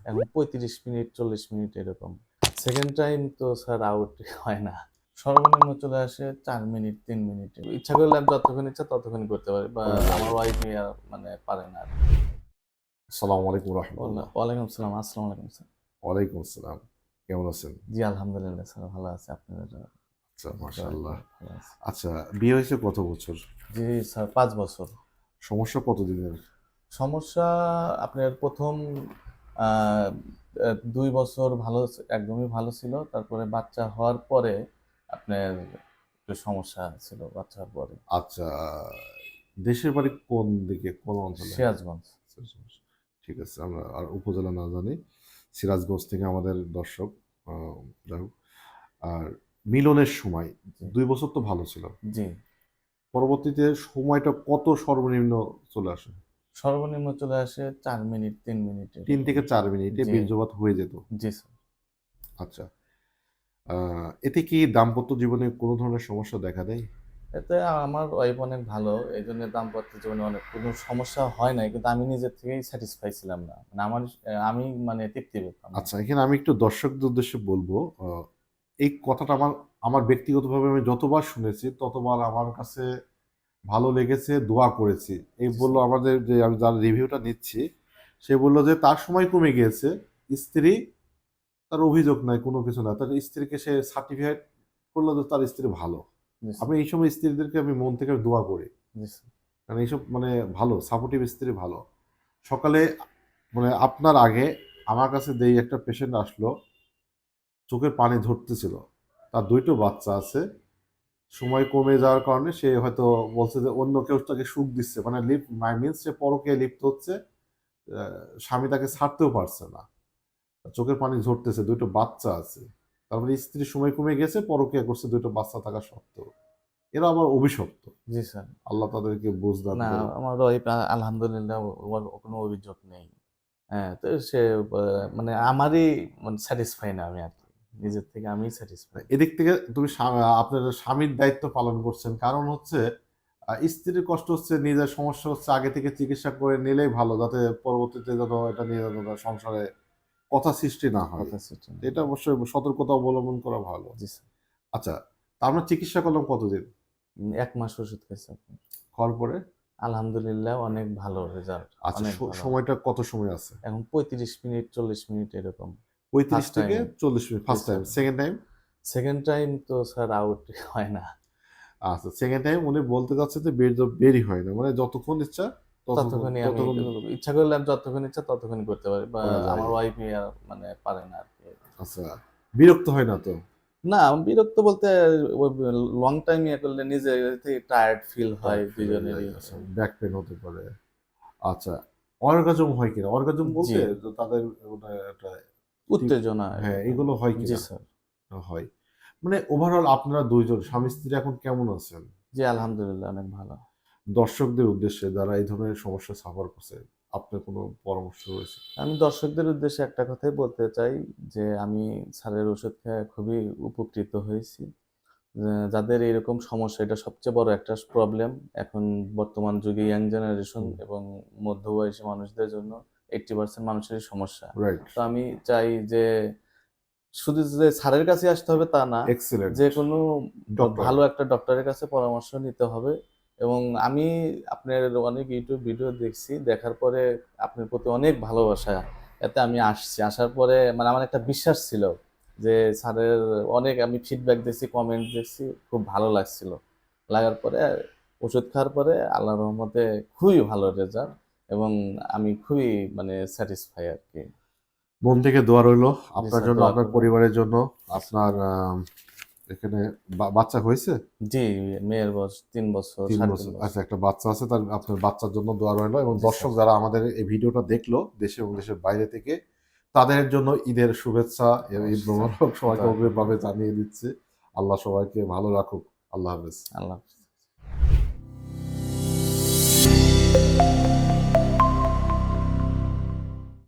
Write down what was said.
এখন 35 minute 40 minute এরকম। Second time তো স্যার আউট হয় না। সর্বনিম্ন চলে আসে 4 মিনিট 3 মিনিট। ইচ্ছা করলে আমি যতক্ষণ ইচ্ছা ততক্ষণই করতে পারি বা আমার ওয়াইফই মানে পারে না আরকি। আসসালামু আলাইকুম রহমতুল্লাহ। ওয়ালাইকুম আসসালাম। আসসালামু আলাইকুম স্যার। ওয়ালাইকুম আসসালাম। কেমন আছেন? জি আলহামদুলিল্লাহ স্যার ভালো আছি। আপনাদের আচ্ছা, দোয়ায় মাশাআল্লাহ। ভালো আছি। আচ্ছা, বিয়ে হয়েছে কত বছর? জি স্যার ৫ বছর। সমস্যা কতদিনের? সমস্যা আপনার ১ম আ আ ২ বছর একদমই ভালো ছিল। তারপরে বাচ্চা হওয়ার পরে আপনার একটু সমস্যা ছিল বাচ্চা হওয়ার পরে। আচ্ছা, দেশের বাড়ি কোন দিকে? কোন অঞ্চলে? সিরাজগঞ্জ। ঠিক আছে, আমরা আর উপজেলা না জানি। সিরাজগঞ্জ থেকে আমাদের দর্শক। আ যাই হোক। আর মিলনের সময় জি, ২ বছর তো ভালো ছিল। জি। পরবর্তীতে সময়টা কত সর্বনিম্ন চলে আসে? সর্বনিম্ন চলে আসে ৪ মিনিট ৩ মিনিট ৩ এরকম। থেকে ৪ মিনিটে জি, বীর্যপাত হয়ে যেত। জি স্যার। আচ্ছা। আ এতে কি দাম্পত্য জীবনে কোনো ধরনের সমস্যা দেখা দেয়? এতে আমার ওয়াইফ অনেক ভালো। এইজন্য দাম্পত্য জীবনে অনেক কোনো সমস্যা হয় নাই। কিন্তু আমি নিজের থেকেই স্যাটিসফাই ছিলাম না। মানে আমি মানে তৃপ্তি পেতাম না। আচ্ছা, এখানে আমি একটু দর্শকদের উদ্দেশ্যে বলবো, এই কথাটা আমার ব্যক্তিগতভাবে আমি যতবার শুনেছি, ততবার আমার কাছে ভালো লেগেছে, দোয়া করেছি। এই জি বলল স্যার। আমাদের যে আমি যার রিভিউটা নিচ্ছি, সে বলল যে তার সময় কমে গিয়েছে। স্ত্রী তার অভিযোগ নাই, কোনো কিছু না। তার স্ত্রীকে সে সার্টিফাইড করল যে তার স্ত্রী ভালো। জি আমি স্যার। এই সময় স্ত্রীদেরকে আমি মন থেকে দোয়া করি। জি স্যার। কারণ এইসব মানে ভালো, সাপোর্টিভ স্ত্রী ভালো। সকালে মানে আপনার আগে আমার কাছে যেই একটা পেশেন্ট আসলো, চোখের পানি ঝরতেছিল। তার ২ টো বাচ্চা আছে। সময় কমে যাওয়ার কারণে সে হয়তো বলছে যে অন্য কেউ তাকে সুখ দিচ্ছে। মানে মিনস সে পরকীয়ায় লিপ্ত হচ্ছে। আ স্বামী তাকে ছাড়তেও পারছে না। চোখের পানি ঝরতেছে, ২ টো বাচ্চা আছে। তার মানে স্ত্রীর সময় কমে গেছে, পরকীয়া করছে ২ টো বাচ্চা থাকা সত্ত্বেও। এরা আবার অভিশপ্ত। জি স্যার। আল্লাহ তাদেরকে বুঝ দান না, করুক। আমার ওয়াইফ আলহামদুলিল্লাহ ওর কোনো অভিযোগ নেই। হ্যাঁ, তো সে আ মানে আমারই মানে স্যাটিসফাই না আমি আরকি। নিজের থেকে আমিই স্যাটিসফাই। এদিক থেকে তুমি আপনার স্বামীর দায়িত্ব পালন করছেন। কারণ হচ্ছে স্ত্রীর কষ্ট হচ্ছে, নিজের সমস্যা হচ্ছে আগে থেকে চিকিৎসা করে নিলেই ভালো। যাতে পরবর্তীতে যেন এটা নিয়ে যেন তার সংসারে কথা সৃষ্টি না হয়। কথা সেটা না। এটা অবশ্যই সতর্কতা অবলম্বন করা ভালো। জি স্যার। আচ্ছা, তা আমরা চিকিৎসা করলাম কতদিন? ১ মাস ওষুধ খাইছি আপনি। খাওয়ার পরে? আলহামদুলিল্লাহ অনেক ভালো রেজাল্ট। আচ্ছা, অনেক ভালো। সময়টা কত সময় আছে? এখন ৩৫ মিনিট ৪০ মিনিট এরকম। ৩৫ ফার্স্ট থেকে টাইমে। ৪০ মিনিট জি first time. Sir. Second time? Second time তো স্যার আউট হয় না। আচ্ছা, সেকেন্ড টাইম উনি বলতে চাচ্ছে যে বেরই হয় না। মানে যতক্ষণ ইচ্ছা ততক্ষণই আমি ততক্ষণ ইচ্ছা করলে আমি যতক্ষণ ইচ্ছা ততক্ষণই করতে পারি বা করা যায়। আমার ওয়াইফই মানে পারে না আরকি। আচ্ছা, বিরক্ত হয় না তো? না, বিরক্ত বলতে ওই লং টাইম ইয়ে করলে নিজে থেকে টায়ার্ড ফিল হয় টায়ার্ড ফিল হয়ে যায়। দুজনেরই। আচ্ছা, ব্যাক পেইন হতে পারে। আচ্ছা, অর্গাজম হয় কিনা? অর্গাজম জি, বলতে যে তাদের মানে একটা উত্তেজনা হ্যাঁ, এরকম। এগুলো হয় জি কিনা? স্যার। হয়। মানে ওভারঅল আপনারা ২ জন স্বামী-স্ত্রী এখন কেমন আছেন? জি আলহামদুলিল্লাহ অনেক ভালো। দর্শকদের উদ্দেশ্যে যারা এই ধরনের সমস্যা সাফার করছে, আপনার কোনো পরামর্শ রয়েছে? আমি দর্শকদের উদ্দেশ্যে একটা কথাই বলতে চাই যে আমি স্যারের ওষুধ খেয়ে খুবই উপকৃত হয়েছি। যাদের এরকম সমস্যা এটা সবচেয়ে বড় একটা প্রবলেম। এখন বর্তমান যুগে ইয়াং জেনারেশন হুম, এবং মধ্যবয়সী মানুষদের জন্য 80% মানুষেরই সমস্যা। রাইট। তো আমি চাই যে শুধু যে স্যারের কাছে আসতে হবে তা না। এক্সেলেন্ট। যেকোনো ডক্টর। ভালো একটা ডক্টরের কাছে পরামর্শ নিতে হবে এবং আমি আপনার অনেক YouTube ভিডিও দেখছি। দেখার পরে আপনার প্রতি অনেক ভালোবাসা। এতে আমি আসছি। আসার পরে মানে আমার একটা বিশ্বাস ছিল যে স্যারের অনেক আমি ফিডব্যাক দেখছি, কমেন্ট দেখছি। খুব ভালো লাগছিল। লাগার পরে ওষুধ খাওয়ার পরে আল্লাহর রহমতে খুবই ভালো রেজাল্ট এবং আমি খুবই মানে স্যাটিসফাই আরকি। মন থেকে দোয়া রইলো জি আপনার স্যার জন্য, দোয়া আপনার করবেন। পরিবারের জন্য। জি স্যার। আপনার এখানে বাচ্চা হয়েছে? জি, মেয়ের বয়স ৩ বছর, ৩ ৩.৫ বছর। বছর। আচ্ছা, একটা বাচ্চা আছে। তার আপনার বাচ্চার জন্য দোয়া রইলো এবং জি স্যার। দর্শক যারা আমাদের এই ভিডিওটা দেখলো, দেশে এবং দেশের বাইরে থেকে, তাদের জন্য ঈদের শুভেচ্ছা, ঈদ অবশ্যই স্যার। মোবারক সবাইকে দোয়া করবেন। অগ্রিমভাবে জানিয়ে দিচ্ছি। আল্লাহ সবাইকে ভালো রাখুক। আল্লাহ হাফেজ। আল্লাহ হাফেজ।